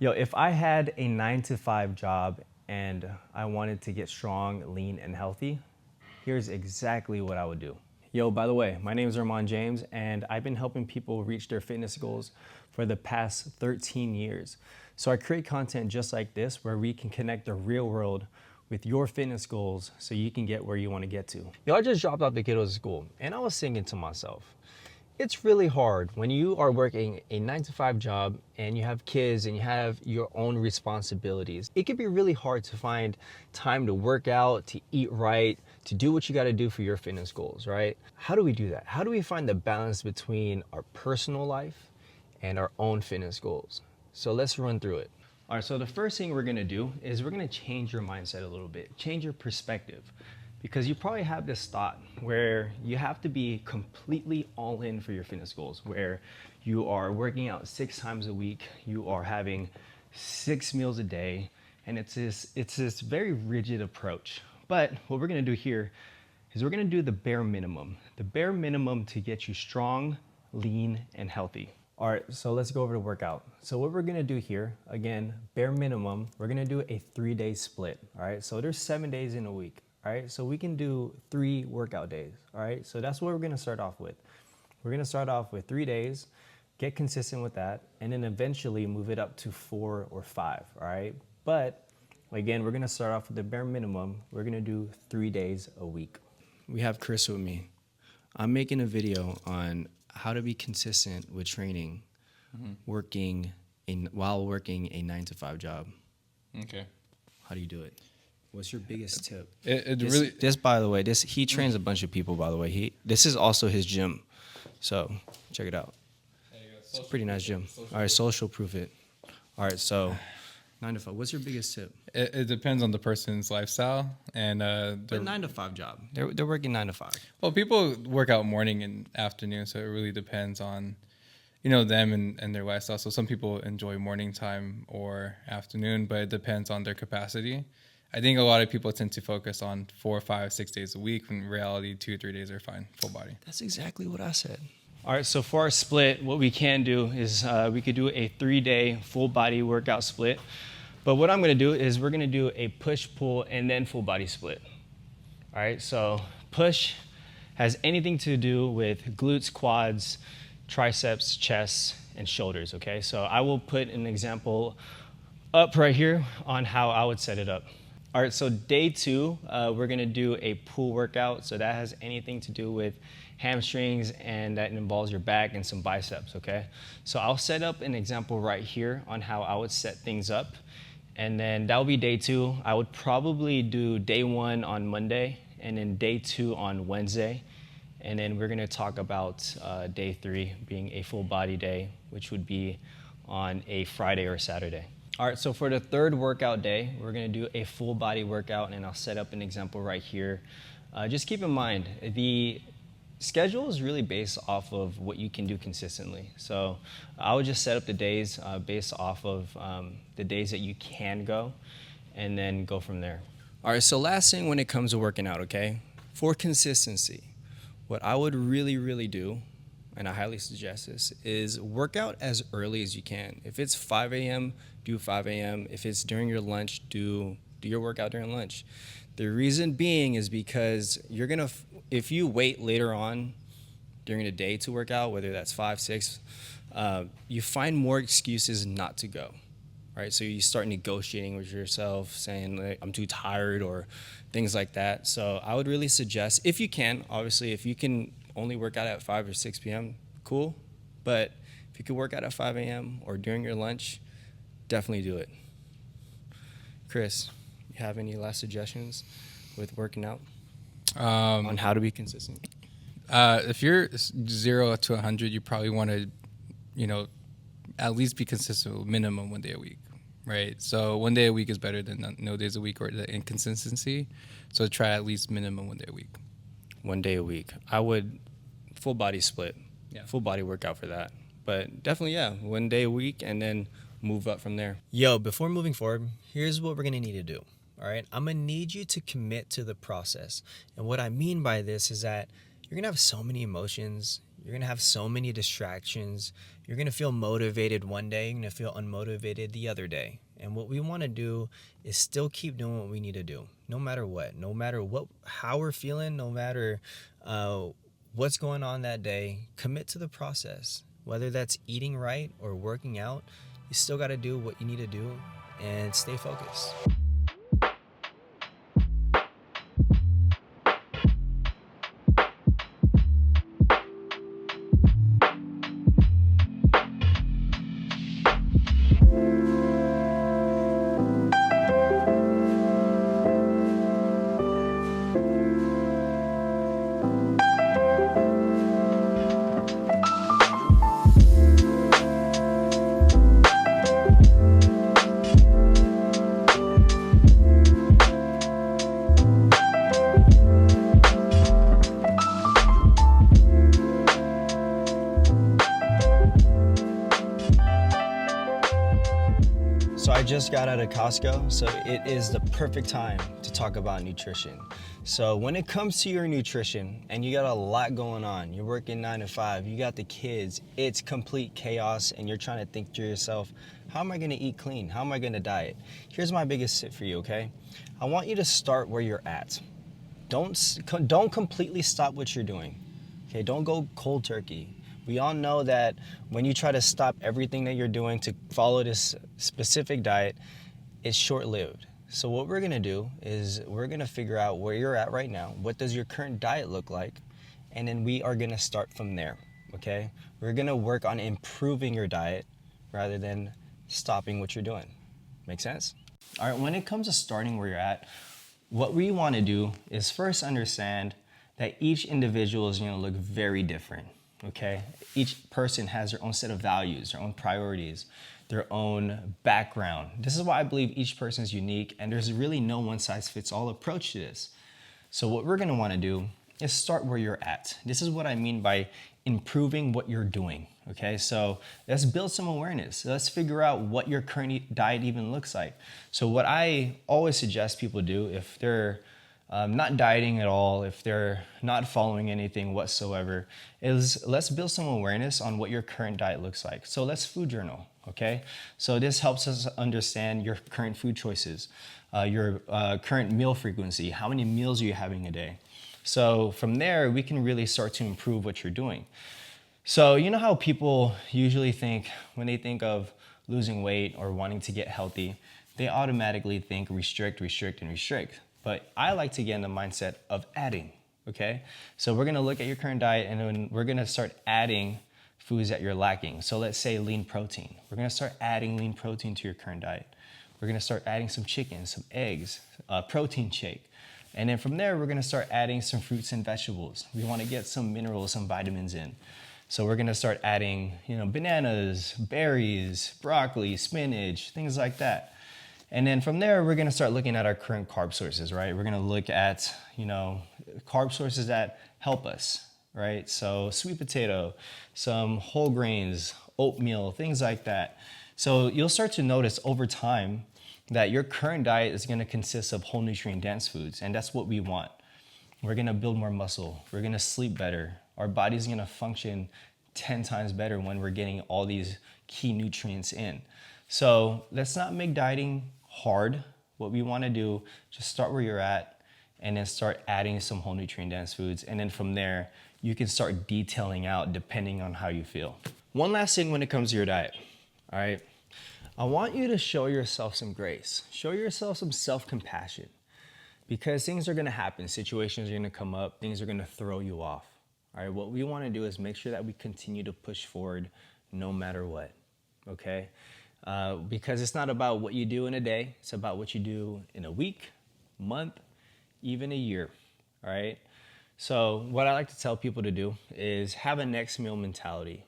Yo, if I had a 9 to 5 job and I wanted to get strong, lean, and healthy, here's exactly what I would do. Yo, by the way, my name is Armand James, and I've been helping people reach their fitness goals for the past 13 years. So I create content just like this where we can connect the real world with your fitness goals so you can get where you want to get to. Yo, I just dropped out the kiddos of school, and I was thinking to myself, it's really hard when you are working a 9 to 5 job and you have kids and you have your own responsibilities. It can be really hard to find time to work out, to eat right, to do what you got to do for your fitness goals, right? How do we do that? How do we find the balance between our personal life and our own fitness goals? So let's run through it. All right, so the first thing we're gonna do is we're gonna change your mindset a little bit, change your perspective. Because you probably have this thought where you have to be completely all in for your fitness goals, where you are working out 6 times a week, you are having 6 meals a day, and it's this very rigid approach. But what we're gonna do here is we're gonna do the bare minimum to get you strong, lean, and healthy. All right, so let's go over the workout. So what we're gonna do here, again, bare minimum, we're gonna do a 3-day split, all right? So there's 7 days in a week. All right, so we can do 3 workout days. All right, so that's what we're gonna start off with. We're gonna start off with 3 days, get consistent with that, and then eventually move it up to 4 or 5. All right, but again, we're gonna start off with the bare minimum. We're gonna do 3 days a week. We have Chris with me. I'm making a video on how to be consistent with training, while working a 9 to 5 job. Okay. How do you do it? What's your biggest tip? This, by the way, he trains a bunch of people, by the way. This is also his gym. So check it out. It's a pretty nice gym. All right, social proof it. All right, so 9 to 5. What's your biggest tip? It depends on the person's lifestyle and the 9 to 5 job. They're working 9 to 5. Well, people work out morning and afternoon, so it really depends on them and their lifestyle. So some people enjoy morning time or afternoon, but it depends on their capacity. I think a lot of people tend to focus on 4, 5, 6 days a week, when in reality 2, 3 days are fine, full body. That's exactly what I said. All right, so for our split, what we can do is we could do a 3-day full body workout split. But what I'm gonna do is we're gonna do a push, pull, and then full body split. All right, so push has anything to do with glutes, quads, triceps, chest, and shoulders, okay? So I will put an example up right here on how I would set it up. All right, so day 2, we're gonna do a pull workout. So that has anything to do with hamstrings, and that involves your back and some biceps, okay? So I'll set up an example right here on how I would set things up. And then that'll be day 2. I would probably do day 1 on Monday, and then day 2 on Wednesday. And then we're gonna talk about day 3 being a full body day, which would be on a Friday or Saturday. All right, so for the 3rd workout day, we're gonna do a full body workout, and I'll set up an example right here. Just keep in mind, the schedule is really based off of what you can do consistently. So I would just set up the days based off of the days that you can go, and then go from there. All right, so last thing when it comes to working out, okay? For consistency, what I would really do, and I highly suggest this, is work out as early as you can. If it's 5 a.m., do 5 a.m. If it's during your lunch, do your workout during lunch. The reason being is because if you wait later on during the day to work out, whether that's 5, 6, you find more excuses not to go, right? So you start negotiating with yourself, saying, like, I'm too tired or things like that. So I would really suggest, if you can, obviously, if you can only work out at 5 or 6 p.m., cool. But if you could work out at 5 a.m. or during your lunch, definitely do it. Chris, you have any last suggestions with working out on how to be consistent? If you're 0 to 100, you probably want to, at least be consistent with minimum 1 day a week, right? So 1 day a week is better than no days a week or the inconsistency. So try at least minimum 1 day a week. 1 day a week. I would full body split, full body workout for that. But definitely, 1 day a week, and then move up from there. Yo, before moving forward, here's what we're gonna need to do. All right, I'm gonna need you to commit to the process. And what I mean by this is that you're gonna have so many emotions. You're going to have so many distractions. You're going to feel motivated one day, you're going to feel unmotivated the other day. And what we want to do is still keep doing what we need to do, no matter what, how we're feeling, no matter what's going on that day. Commit to the process, whether that's eating right or working out. You still got to do what you need to do and stay focused. So I just got out of Costco, so it is the perfect time to talk about nutrition. So when it comes to your nutrition, and you got a lot going on, you're working 9 to 5, you got the kids, it's complete chaos, and you're trying to think to yourself, how am I gonna eat clean? How am I gonna diet? Here's my biggest tip for you, okay? I want you to start where you're at. Don't completely stop what you're doing. Okay, don't go cold turkey. We all know that when you try to stop everything that you're doing to follow this specific diet, it's short-lived. So what we're gonna do is we're gonna figure out where you're at right now. What does your current diet look like? And then we are gonna start from there, okay? We're gonna work on improving your diet rather than stopping what you're doing. Make sense? All right, when it comes to starting where you're at, what we wanna do is first understand that each individual is gonna look very different, okay? Each person has their own set of values, their own priorities, their own background. This is why I believe each person is unique, and there's really no one-size-fits-all approach to this. So what we're gonna wanna do is start where you're at. This is what I mean by improving what you're doing, okay? So let's build some awareness. Let's figure out what your current diet even looks like. So what I always suggest people do if they're not dieting at all, if they're not following anything whatsoever, is let's build some awareness on what your current diet looks like. So let's food journal, okay? So this helps us understand your current food choices, your current meal frequency, how many meals are you having a day? So from there, we can really start to improve what you're doing. So you know how people usually think, when they think of losing weight or wanting to get healthy, they automatically think restrict, restrict, and restrict. But I like to get in the mindset of adding, okay? So we're gonna look at your current diet and then we're gonna start adding foods that you're lacking. So let's say lean protein. We're gonna start adding lean protein to your current diet. We're gonna start adding some chicken, some eggs, protein shake. And then from there, we're gonna start adding some fruits and vegetables. We wanna get some minerals, some vitamins in. So we're gonna start adding, bananas, berries, broccoli, spinach, things like that. And then from there, we're gonna start looking at our current carb sources, right? We're gonna look at, carb sources that help us, right? So sweet potato, some whole grains, oatmeal, things like that. So you'll start to notice over time that your current diet is gonna consist of whole nutrient dense foods, and that's what we want. We're gonna build more muscle, we're gonna sleep better, our body's gonna function 10 times better when we're getting all these key nutrients in. So let's not make dieting hard. What we wanna do, just start where you're at and then start adding some whole nutrient dense foods. And then from there, you can start detailing out depending on how you feel. One last thing when it comes to your diet, all right? I want you to show yourself some grace. Show yourself some self-compassion because things are gonna happen. Situations are gonna come up. Things are gonna throw you off. All right, what we wanna do is make sure that we continue to push forward no matter what, okay? Because it's not about what you do in a day. It's about what you do in a week, month, even a year, all right? So what I like to tell people to do is have a next meal mentality,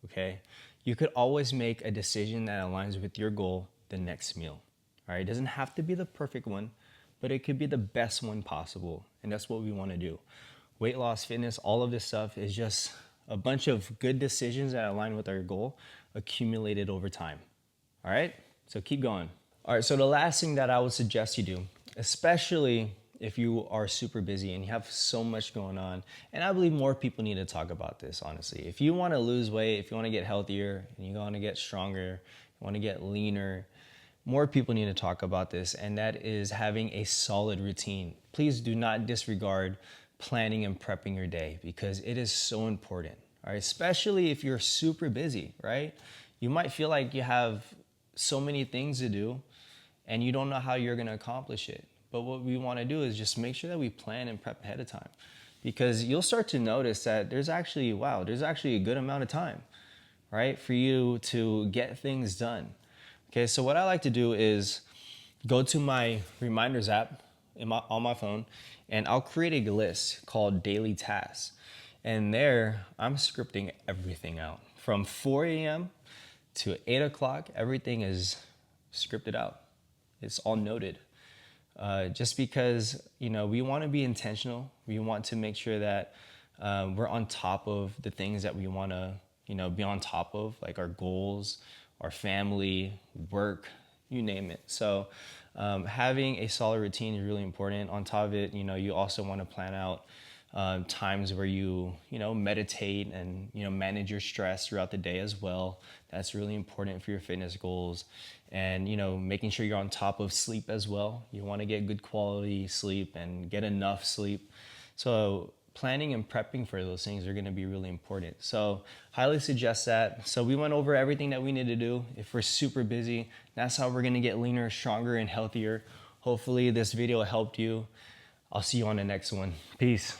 okay? You could always make a decision that aligns with your goal the next meal, all right? It doesn't have to be the perfect one, but it could be the best one possible, and that's what we wanna do. Weight loss, fitness, all of this stuff is just a bunch of good decisions that align with our goal accumulated over time. All right, so keep going. All right, so the last thing that I would suggest you do, especially if you are super busy and you have so much going on, and I believe more people need to talk about this, honestly. If you want to lose weight, if you want to get healthier, and you want to get stronger, you want to get leaner, more people need to talk about this, and that is having a solid routine. Please do not disregard planning and prepping your day because it is so important, all right? Especially if you're super busy, right? You might feel like you have so many things to do and you don't know how you're gonna accomplish it. But what we wanna do is just make sure that we plan and prep ahead of time because you'll start to notice that there's actually a good amount of time, right? For you to get things done. Okay, so what I like to do is go to my reminders app on my phone and I'll create a list called daily tasks. And there I'm scripting everything out from 4 a.m. to 8 o'clock. Everything is scripted out. It's all noted. Just because, we want to be intentional. We want to make sure that we're on top of the things that we want to, be on top of, like our goals, our family, work, you name it. So having a solid routine is really important. On top of it, you also want to plan out times where you meditate and manage your stress throughout the day as well. That's really important for your fitness goals. And making sure you're on top of sleep as well. You want to get good quality sleep and get enough sleep. So planning and prepping for those things are going to be really important. So highly suggest that. So we went over everything that we need to do. If we're super busy, that's how we're going to get leaner, stronger, and healthier. Hopefully this video helped you. I'll see you on the next one. Peace.